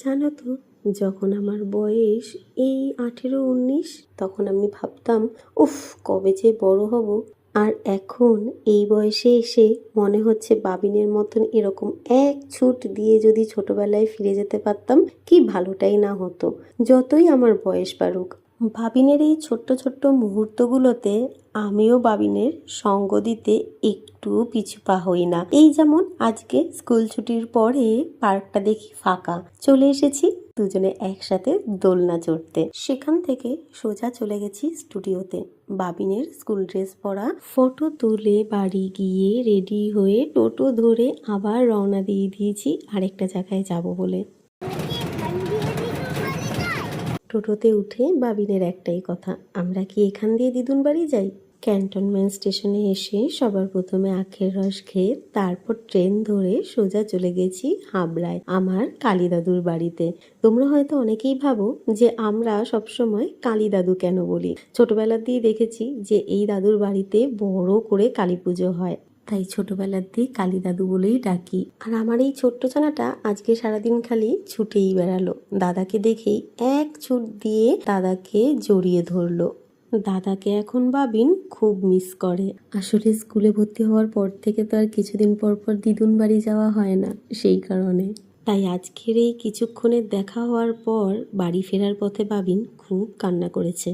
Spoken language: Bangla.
জানো তো, যখন আমার বয়স এই 18-19, তখন আমি ভাবতাম উফ, কবে যে বড় হব। আর এখন এই বয়সে এসে মনে হচ্ছে বাবিনের মতন এরকম এক ছুট দিয়ে যদি ছোটবেলায় ফিরে যেতে পারতাম, কি ভালোটাই না হতো। যতই আমার বয়স বাড়ুক, বাবিনের এই ছোট্ট ছোট্ট মুহূর্তগুলোতে আমিও বাবিনের সঙ্গ দিতে একটু পিছু পা হই না। এই যেমন আজকে স্কুল ছুটির পরে পার্কটা দেখি ফাঁকা, চলে এসেছি দুজনে একসাথে দোলনা চড়তে। সেখান থেকে সোজা চলে গেছি স্টুডিওতে। বাবিনের স্কুল ড্রেস পরা, ফটো তুলে বাড়ি গিয়ে রেডি হয়ে টোটো ধরে আবার রওনা দিয়ে দিয়েছি আরেকটা জায়গায় যাব বলে। টোটোতে উঠে বাবিনের একটাই কথা, আমরা কি এখান দিয়ে দিদুন বাড়ি যাই? ক্যান্টনমেন্ট স্টেশনে এসে সবার প্রথমে আখের রস খেয়ে তারপর ট্রেন ধরে সোজা চলে গেছি হাবড়ায়, আমার কালী দাদুর বাড়িতে। তোমরা হয়তো অনেকেই ভাবো যে আমরা সবসময় কালী দাদু কেন বলি। ছোটবেলার দিয়ে দেখেছি যে এই দাদুর বাড়িতে বড় করে কালী পুজো হয়, তাই ছোটবেলার দিয়ে কালী দাদু বলেই ডাকি। আর আমার এই ছোট্ট ছানাটা আজকে সারাদিন খালি ছুটেই বেড়ালো। দাদাকে দেখেই এক ছুট দিয়ে দাদাকে জড়িয়ে ধরলো। দাদাকে এখন বাবিন খুব মিস করে। আসলে স্কুলে ভর্তি হওয়ার পর থেকে তো আর কিছুদিন পর পর দিদুন বাড়ি যাওয়া হয় না, সেই কারণে। তাই আজকের এই কিছুক্ষণের দেখা হওয়ার পর বাড়ি ফেরার পথে বাবিন খুব কান্না করেছে।